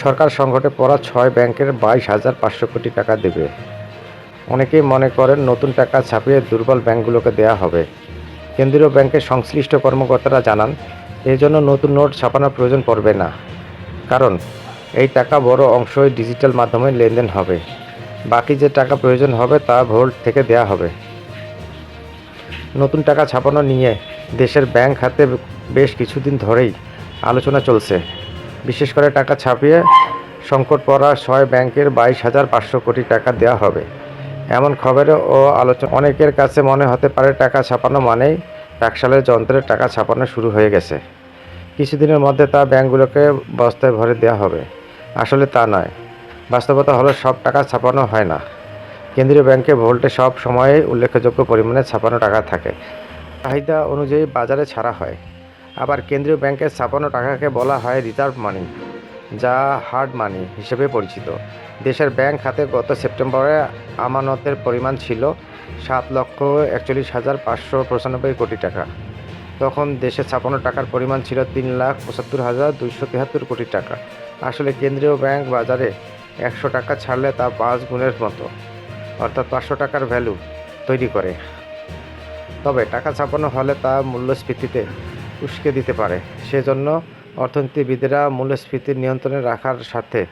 সরকার সংকটে পড়া ৬ ব্যাংকের ২২,৫০০ কোটি টাকা দেবে। অনেকেই মনে করেন নতুন টাকা ছাপিয়ে দুর্বল ব্যাংকগুলোকে দেয়া হবে। কেন্দ্রীয় ব্যাংকের সংশ্লিষ্ট কর্মকর্তারা জানান, এজন্য নতুন নোট ছাপানোর প্রয়োজন পড়বে না। কারণ এই টাকা বড় অংশই ডিজিটাল মাধ্যমে লেনদেন হবে। বাকি যে টাকা প্রয়োজন হবে তা ভোল্ট থেকে দেয়া হবে। নতুন টাকা ছাপানো নিয়ে দেশের ব্যাংক খাতে বেশ কিছুদিন ধরেই আলোচনা চলছে। বিশেষ করে টাকা ছাপিয়ে সংকট পড়া ৬ ব্যাংকের ২২,৫০০ কোটি টাকা দেওয়া হবে এমন খবরে ও আলোচনা। অনেকের কাছে মনে হতে পারে টাকা ছাপানো মানেই টাকশালের যন্ত্রে টাকা ছাপানো শুরু হয়ে গেছে। কিছুদিনের মধ্যে তা ব্যাংকগুলোকে বস্তায় ভরে দেওয়া হবে। আসলে তা নয়। বাস্তবতা হলো সব টাকা ছাপানো হয় না। কেন্দ্রীয় ব্যাংকে ভোল্টে সব সময়ে উল্লেখযোগ্য পরিমাণে ছাপানো টাকা থাকে। চাহিদা অনুযায়ী বাজারে ছাড়া হয়। আবার কেন্দ্রীয় ব্যাংকের ছাপানো টাকাকে বলা হয় রিজার্ভ মানি, যা হার্ড মানি হিসেবে পরিচিত। দেশের ব্যাংক খাতে গত সেপ্টেম্বরে আমানতের পরিমাণ ছিল ৭,৪১,৫৯৫ কোটি টাকা। তখন দেশে ছাপানো টাকার পরিমাণ ছিল ৩,৭৫,২৭৩ কোটি টাকা। আসলে কেন্দ্রীয় ব্যাংক বাজারে ১০০ টাকা ছাড়লে তা ৫ গুণের মতো, অর্থাৎ ৫০০ টাকার ভ্যালু তৈরি করে। তবে টাকা ছাপানো হলে তা মূল্যস্ফীতিতে উস্কে দিতে পারে। সেজন্য অর্থনীতিবিদেরা মূল্যস্ফীতি নিয়ন্ত্রণে রাখার স্বার্থে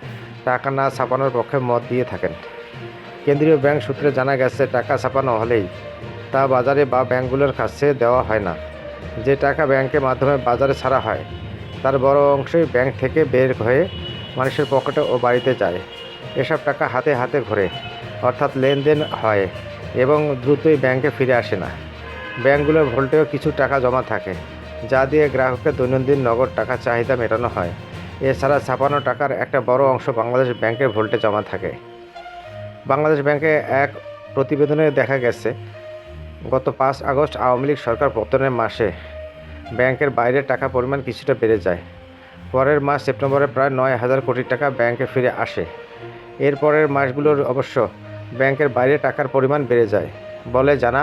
টাকা না ছাপানোর পক্ষে মত দিয়ে থাকেন। কেন্দ্রীয় ব্যাংক সূত্রে জানা গেছে, টাকা ছাপানো হলেই তা বাজারে বা ব্যাংকগুলোর কাছে দেওয়া হয় না। যে টাকা ব্যাংকের মাধ্যমে বাজারে ছাড়া হয় তার বড় অংশই ব্যাংক থেকে বের হয়ে মানুষের পকেটে ও বাড়িতে যায়। এসব টাকা হাতে হাতে ঘোরে, অর্থাৎ লেনদেন হয় এবং দ্রুতই ব্যাংকে ফিরে আসে না। ব্যাংকগুলোর ভোল্টেও কিছু টাকা জমা থাকে, যা দিয়ে গ্রাহকের দৈনন্দিন নগদ টাকা চাহিদা মেটানো হয়। এছাড়া ছাপানো টাকার একটা বড় অংশ বাংলাদেশ ব্যাংকের ভোল্টে জমা থাকে। বাংলাদেশ ব্যাংকে এক প্রতিবেদনে দেখা গেছে, গত ৫ আগস্ট আওয়ামী লীগ সরকার পতনের মাসে ব্যাংকের বাইরে টাকার পরিমাণ কিছুটা বেড়ে যায়। পরের মাস সেপ্টেম্বরে প্রায় ৯,০০০ কোটি টাকা ব্যাংকে ফিরে আসে। এর পরের মাসগুলোর অবশ্য ব্যাংকের বাইরে টাকার পরিমাণ বেড়ে যায় বলে জানা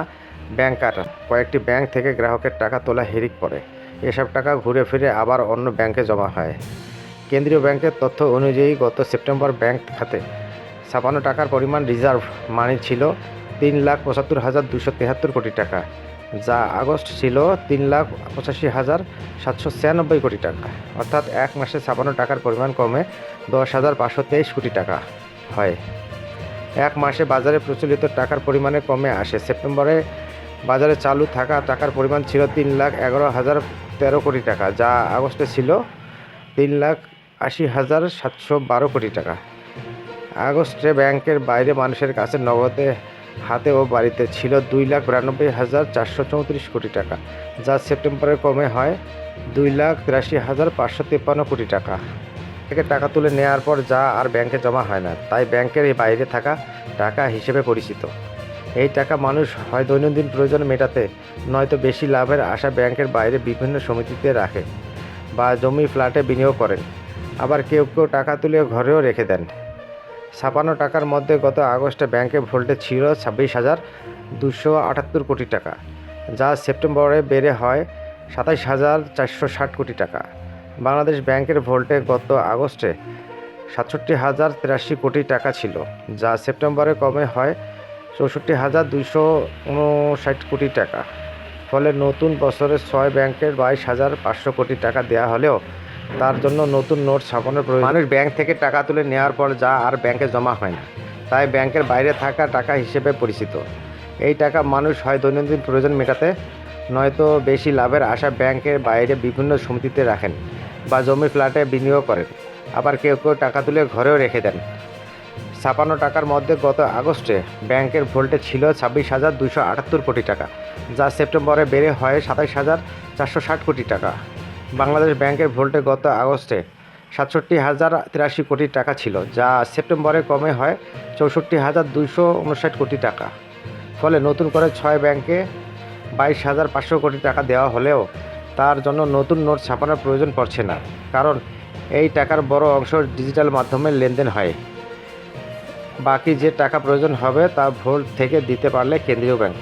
ব্যাংকাররা। কয়েকটি ব্যাংক থেকে গ্রাহকের টাকা তোলা হিড়িক পড়ে। এসব টাকা ঘুরে ফিরে আবার অন্য ব্যাংকে জমা হয়। কেন্দ্রীয় ব্যাংকের তথ্য অনুযায়ী গত সেপ্টেম্বর ব্যাংক খাতে ছাপানো টাকার পরিমাণ রিজার্ভ মানি ছিল ৩,৭৫,২৭৩ কোটি টাকা, যা আগস্ট ছিল ৩,৮৫,৭৯৬ কোটি টাকা। অর্থাৎ এক মাসে ছাপানো টাকার পরিমাণ কমে ১০,৫২৩ কোটি টাকা হয়। এক মাসে বাজারে প্রচলিত টাকার পরিমাণে কমে আসে। সেপ্টেম্বরে বাজারে চালু থাকা টাকার পরিমাণ ছিল ৩,১১,০১৩ কোটি টাকা, যা আগস্টে ছিল ৩,৮০,৭১২ কোটি টাকা। আগস্টে ব্যাংকের বাইরে মানুষের কাছে নগদে হাতে ও বাড়িতে ছিল ২,৯২,৪৩৪ কোটি টাকা, যা সেপ্টেম্বরে কমে হয় ২,৮৩,৫৫৩ কোটি টাকা। থেকে টাকা তুলে নেওয়ার পর যা আর ব্যাংকে জমা হয় না, তাই ব্যাংকের বাইরে থাকা টাকা হিসেবে পরিচিত। এই টাকা মানুষ হয় দৈনন্দিন প্রয়োজন মেটাতে, নয়তো বেশি লাভের আশা ব্যাংকের বাইরে বিভিন্ন সমিতিতে রাখে বা জমি ফ্ল্যাটে বিনিয়োগ করেন। আবার কেউ কেউ টাকা তুলে ঘরেও রেখে দেন। ছাপানো টাকার মধ্যে গত আগস্টে ব্যাংকে ভোল্টে ছিল ২৬,২৭৮ কোটি টাকা, যা সেপ্টেম্বরে বেড়ে হয় ২৭,৪৬০ কোটি টাকা। বাংলাদেশ ব্যাংকের ভোল্টে গত আগস্টে ৬৭,০৮৩ কোটি টাকা ছিল, যা সেপ্টেম্বরে কমে হয় ৬৪,২৫৯ কোটি টাকা। ফলে নতুন বছরে ৬ ব্যাংকের ২২,৫০০ কোটি টাকা দেওয়া হলেও তার জন্য নতুন নোট ছাপানোর প্রয়োজন। মানুষ ব্যাংক থেকে টাকা তুলে নেওয়ার পর যা আর ব্যাংকে জমা হয় না, তাই ব্যাংকের বাইরে থাকা টাকা হিসেবে পরিচিত। এই টাকা মানুষ হয় দৈনন্দিন প্রয়োজন মেটাতে, নয়তো বেশি লাভের আশা ব্যাংকের বাইরে বিভিন্ন সমিতিতে রাখেন বা জমি ফ্ল্যাটে বিনিয়োগ করেন। আবার কেউ কেউ টাকা তুলে ঘরেও রেখে দেন। ছাপানো টাকার মধ্যে গত আগস্টে ব্যাংকের ভোল্টে ছিল ২৬,২৭৮ কোটি টাকা, যা সেপ্টেম্বরে বেড়ে হয় ২৭,৪৬০ কোটি টাকা। বাংলাদেশ ব্যাংকের ভোল্টে গত আগস্টে ৬৭,০৮৩ কোটি টাকা ছিল, যা সেপ্টেম্বরে কমে হয় ৬৪,২৫৯ কোটি টাকা। ফলে নতুন করে ৬ ব্যাংকে ২২,৫০০ কোটি টাকা দেওয়া হলেও তার জন্য নতুন নোট ছাপানোর প্রয়োজন পড়ছে না। কারণ এই টাকার বড় অংশ ডিজিটাল মাধ্যমে লেনদেন হয়। বাকি যে টাকা প্রয়োজন হবে তা ভোল্ট থেকে দিতে পারলে কেন্দ্রীয় ব্যাংক